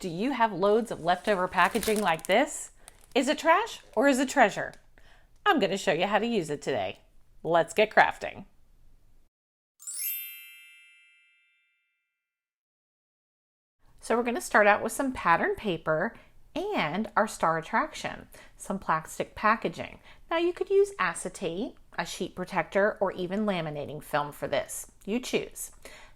Do you have loads of leftover packaging like this? Is it trash or is it treasure? I'm going to show you how to use it today. Let's get crafting. So we're going to start out with some pattern paper and our star attraction, some plastic packaging. Now you could use acetate, a sheet protector, or even laminating film for this. You choose.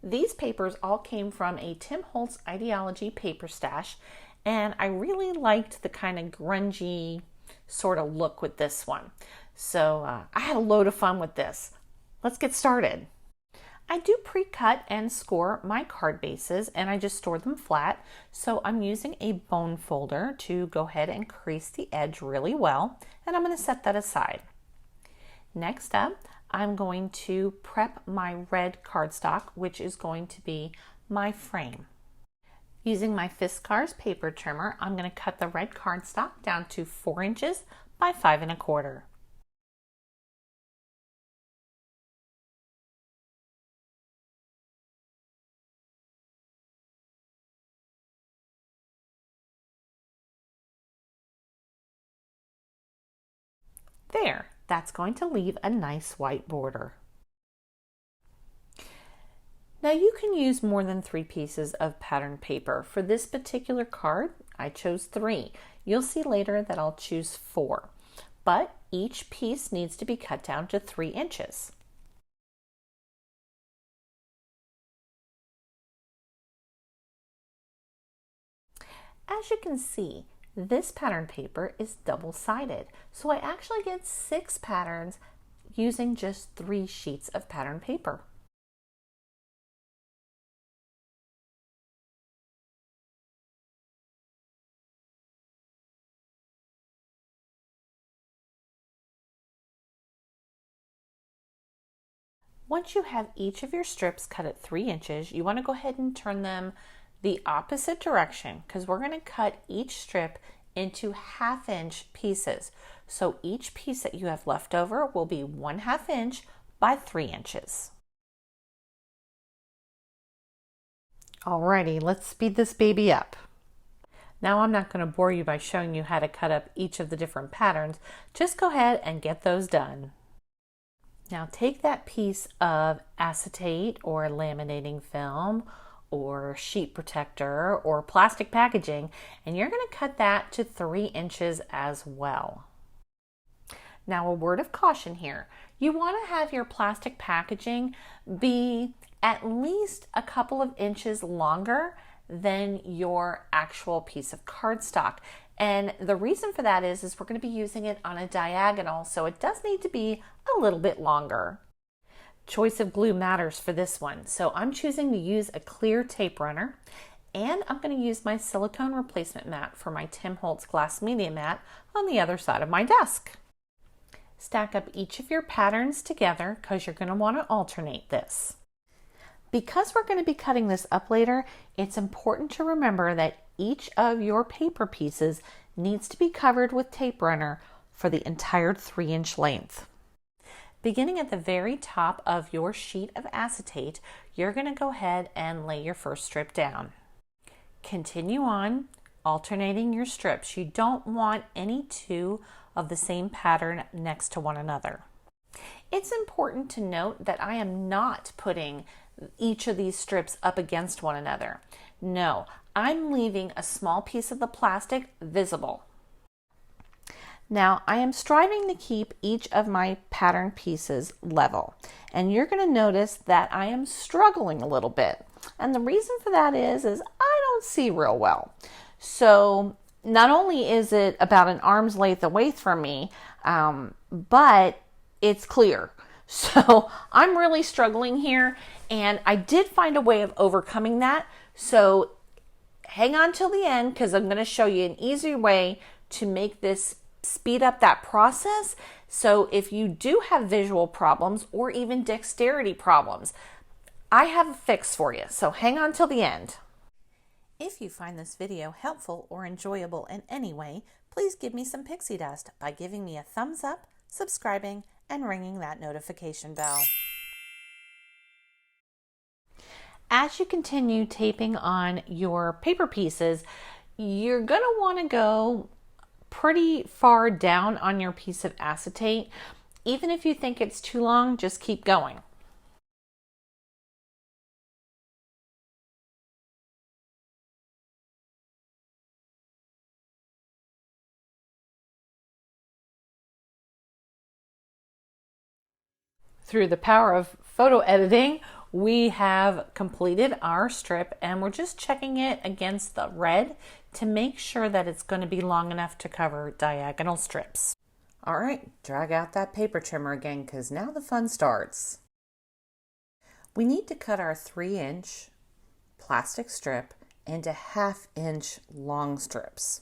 These papers all came from a Tim Holtz Ideology paper stash, and I really liked the kind of grungy sort of look with this one. So I had a load of fun with this. Let's get started. I do pre-cut and score my card bases, and I just store them flat. So I'm using a bone folder to go ahead and crease the edge really well, and I'm going to set that aside. Next up, I'm going to prep my red cardstock, which is going to be my frame. Using my FISKARS paper trimmer, I'm going to cut the red cardstock down to 4 inches by 5 1/4. There, that's going to leave a nice white border. Now you can use more than 3 pieces of pattern paper. For this particular card, I chose 3. You'll see later that I'll choose 4, but each piece needs to be cut down to 3 inches. As you can see, this pattern paper is double-sided, so I actually get 6 patterns using just 3 sheets of pattern paper. Once you have each of your strips cut at 3 inches, you want to go ahead and turn them the opposite direction, because we're going to cut each strip into 1/2 inch pieces. So each piece that you have left over will be 1/2 inch by 3 inches. Alrighty, let's speed this baby up. Now I'm not going to bore you by showing you how to cut up each of the different patterns. Just go ahead and get those done. Now take that piece of acetate or laminating film or sheet protector or plastic packaging, and you're going to cut that to 3 inches as well. Now a word of caution here. You want to have your plastic packaging be at least a couple of inches longer than your actual piece of cardstock. And the reason for that is we're going to be using it on a diagonal, so it does need to be a little bit longer. Choice of glue matters for this one, so I'm choosing to use a clear tape runner, and I'm going to use my silicone replacement mat for my Tim Holtz glass media mat on the other side of my desk. Stack up each of your patterns together because you're going to want to alternate this. Because we're going to be cutting this up later, it's important to remember that each of your paper pieces needs to be covered with tape runner for the entire 3 inch length. Beginning at the very top of your sheet of acetate, you're going to go ahead and lay your first strip down. Continue on, alternating your strips. You don't want any 2 of the same pattern next to one another. It's important to note that I am not putting each of these strips up against one another. No, I'm leaving a small piece of the plastic visible. Now I am striving to keep each of my pattern pieces level, and you're going to notice that I am struggling a little bit, and the reason for that is I don't see real well. So not only is it about an arm's length away from me, but it's clear. So I'm really struggling here, and I did find a way of overcoming that. So hang on till the end, because I'm going to show you an easy way to make this speed up that process. So if you do have visual problems or even dexterity problems, I have a fix for you. So hang on till the end. If you find this video helpful or enjoyable in any way, please give me some pixie dust by giving me a thumbs up, subscribing, and ringing that notification bell. As you continue taping on your paper pieces, You're going to want to go pretty far down on your piece of acetate. Even if you think it's too long, just keep going. Through the power of photo editing, we have completed our strip and we're just checking it against the red to make sure that it's going to be long enough to cover diagonal strips. All right, drag out that paper trimmer again because now the fun starts. We need to cut our 3-inch plastic strip into 1/2-inch long strips.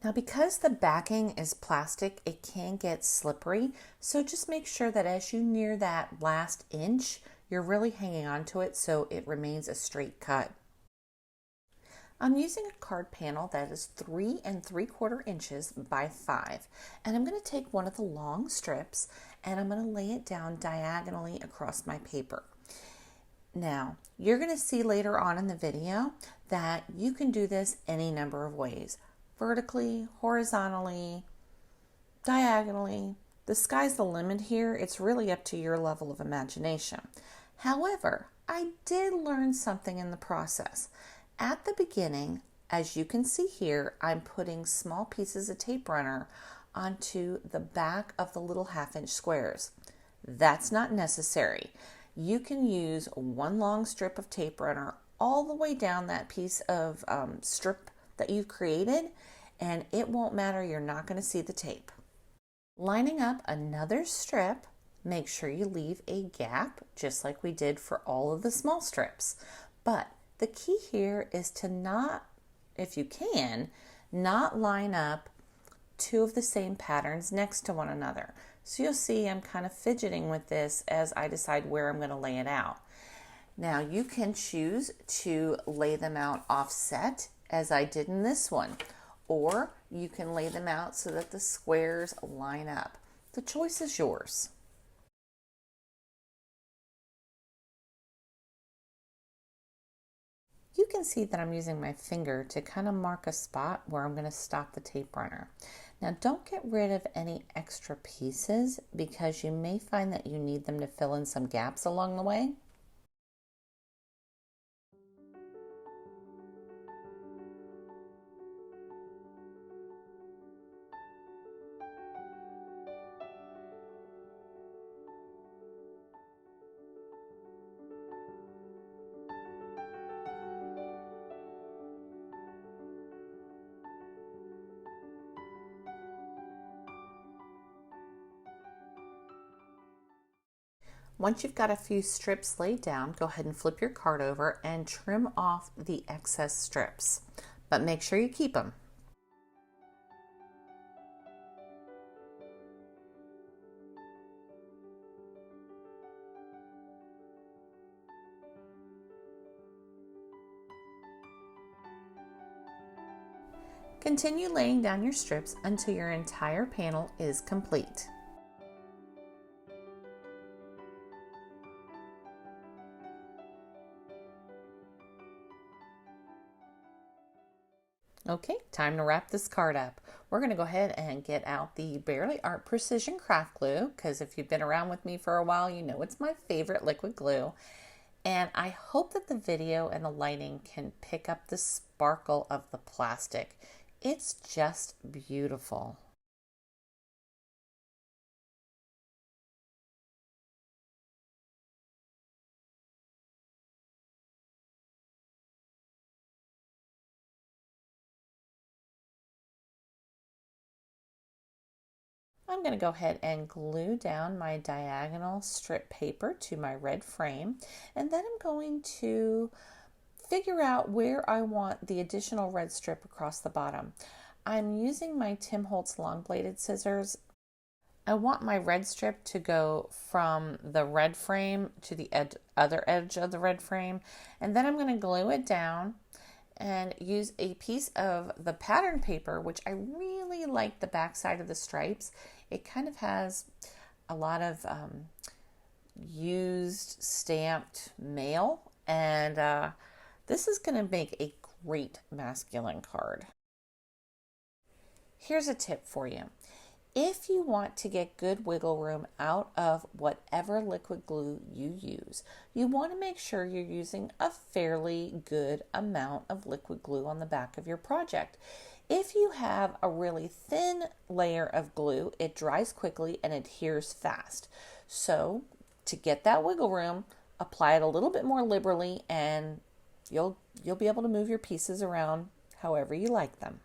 Now, because the backing is plastic, it can get slippery. So just make sure that as you near that last inch, you're really hanging on to it so it remains a straight cut. I'm using a card panel that is 3 3/4 inches by 5. And I'm going to take one of the long strips and I'm going to lay it down diagonally across my paper. Now, you're going to see later on in the video that you can do this any number of ways. Vertically, horizontally, diagonally. The sky's the limit here. It's really up to your level of imagination. However, I did learn something in the process. At the beginning, as you can see here, I'm putting small pieces of tape runner onto the back of the little 1/2-inch squares. That's not necessary. You can use one long strip of tape runner all the way down that piece of strip that you've created, and it won't matter. You're not going to see the tape. Lining up another strip, make sure you leave a gap, just like we did for all of the small strips. But the key here is to not, if you can, not line up two of the same patterns next to one another. So you'll see I'm kind of fidgeting with this as I decide where I'm going to lay it out. Now you can choose to lay them out offset as I did in this one, or you can lay them out so that the squares line up. The choice is yours. You can see that I'm using my finger to kind of mark a spot where I'm going to stop the tape runner. Now don't get rid of any extra pieces because you may find that you need them to fill in some gaps along the way. Once you've got a few strips laid down, go ahead and flip your card over and trim off the excess strips, but make sure you keep them. Continue laying down your strips until your entire panel is complete. Okay, time to wrap this card up. We're going to go ahead and get out the Barely Art Precision Craft Glue, because if you've been around with me for a while, you know it's my favorite liquid glue. And I hope that the video and the lighting can pick up the sparkle of the plastic. It's just beautiful. I'm going to go ahead and glue down my diagonal strip paper to my red frame, and then I'm going to figure out where I want the additional red strip across the bottom. I'm using my HOLTZ long bladed scissors. I want my red strip to go from the red frame to the other edge of the red frame, and then I'm going to glue it down and use a piece of the pattern paper, which I really like the back side of the stripes. It kind of has a lot of used stamped mail, and this is going to make a great masculine card. Here's a tip for you. If you want to get good wiggle room out of whatever liquid glue you use, you want to make sure you're using a fairly good amount of liquid glue on the back of your project. If you have a really thin layer of glue, it dries quickly and adheres fast. So to get that wiggle room, apply it a little bit more liberally and you'll be able to move your pieces around however you like them.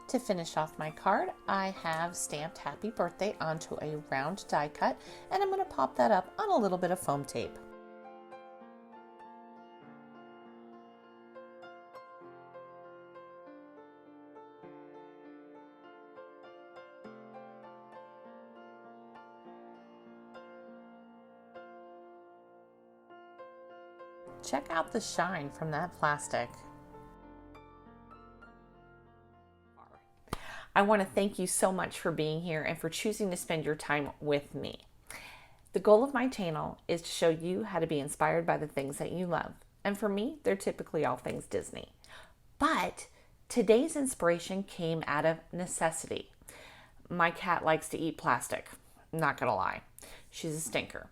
To finish off my card, I have stamped Happy Birthday onto a round die cut, and I'm going to pop that up on a little bit of foam tape. Check out the shine from that plastic. I want to thank you so much for being here and for choosing to spend your time with me. The goal of my channel is to show you how to be inspired by the things that you love. And for me, they're typically all things Disney. But today's inspiration came out of necessity. My cat likes to eat plastic. I'm not gonna lie. She's a stinker.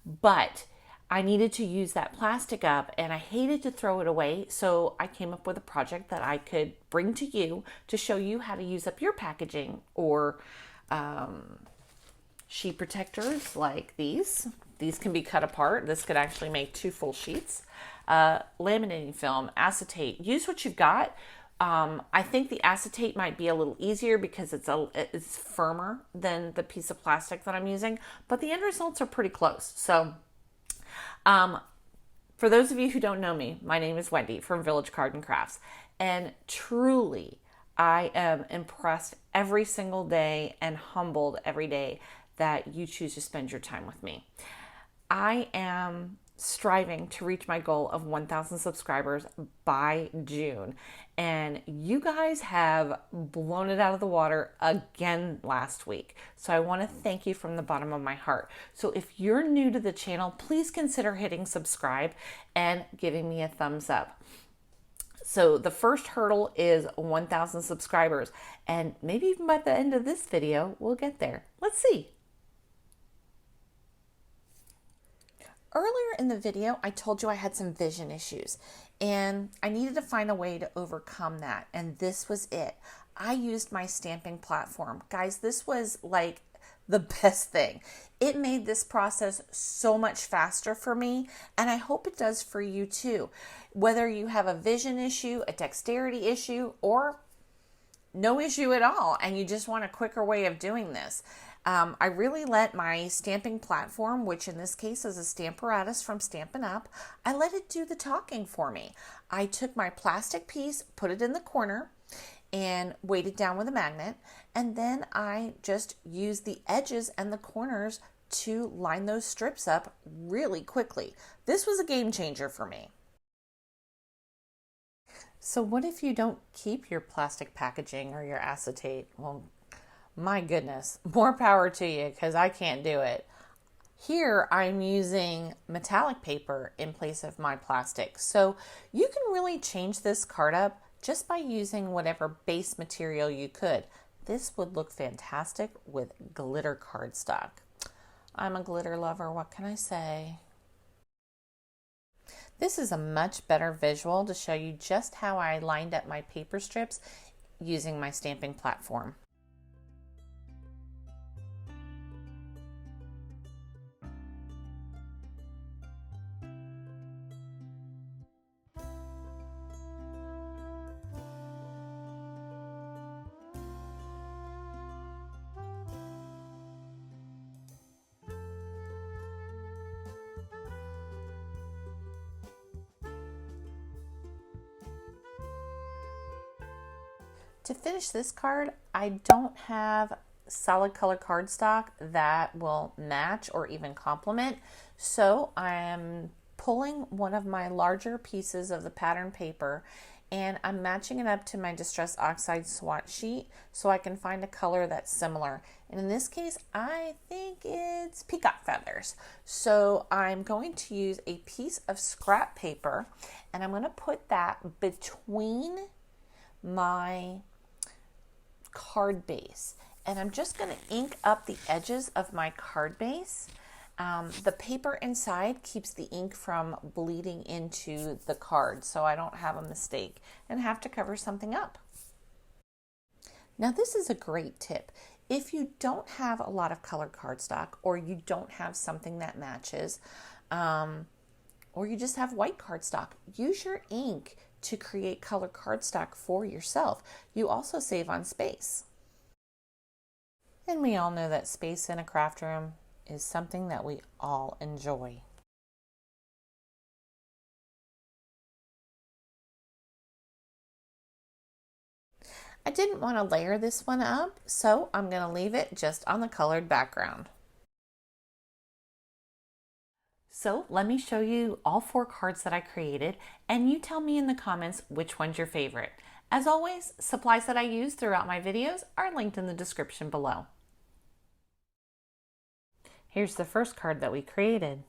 But I needed to use that plastic up and I hated to throw it away, so I came up with a project that I could bring to you to show you how to use up your packaging or sheet protectors like these. These can be cut apart. This could actually make 2 full sheets. Laminating film, acetate, use what you've got. I think the acetate might be a little easier because it's firmer than the piece of plastic that I'm using, but the end results are pretty close. So for those of you who don't know me, my name is Wendy from Village Card and Crafts, and truly I am impressed every single day and humbled every day that you choose to spend your time with me. I am striving to reach my goal of 1,000 subscribers by June, and you guys have blown it out of the water again last week. So I want to thank you from the bottom of my heart. So if you're new to the channel, please consider hitting subscribe and giving me a thumbs up. So the first hurdle is 1,000 subscribers, and maybe even by the end of this video, we'll get there. Let's see. Earlier in the video, I told you I had some vision issues and I needed to find a way to overcome that. And this was it. I used my stamping platform. Guys, this was like the best thing. It made this process so much faster for me, and I hope it does for you too. Whether you have a vision issue, a dexterity issue, or no issue at all, and you just want a quicker way of doing this. I really let my stamping platform, which in this case is a Stamparatus from Stampin' Up, I let it do the talking for me. I took my plastic piece, put it in the corner, and weighed it down with a magnet, and then I just used the edges and the corners to line those strips up really quickly. This was a game changer for me. So what if you don't keep your plastic packaging or your acetate? Well, my goodness, more power to you, because I can't do it. Here I'm using metallic paper in place of my plastic. So you can really change this card up just by using whatever base material you could. This would look fantastic with glitter cardstock. I'm a glitter lover, what can I say? This is a much better visual to show you just how I lined up my paper strips using my stamping platform. To finish this card, I don't have solid color cardstock that will match or even complement, so I am pulling one of my larger pieces of the pattern paper and I'm matching it up to my Distress Oxide swatch sheet so I can find a color that's similar. And in this case, I think it's peacock feathers. So I'm going to use a piece of scrap paper and I'm going to put that between my card base, and I'm just going to ink up the edges of my card base. The paper inside keeps the ink from bleeding into the card so I don't have a mistake and have to cover something up. Now this is a great tip. If you don't have a lot of colored cardstock, or you don't have something that matches, or you just have white cardstock, use your ink to create color cardstock for yourself. You also save on space. And we all know that space in a craft room is something that we all enjoy. I didn't want to layer this one up, so I'm going to leave it just on the colored background. So let me show you all 4 cards that I created, and you tell me in the comments which one's your favorite. As always, supplies that I use throughout my videos are linked in the description below. Here's the first card that we created.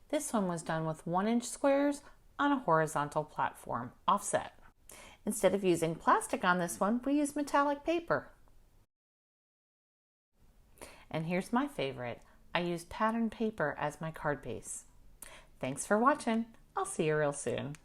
This one was done with 1-inch squares on a horizontal platform, offset. Instead of using plastic on this one, we used metallic paper. And here's my favorite. I used pattern paper as my card base. Thanks for watching. I'll see you real soon.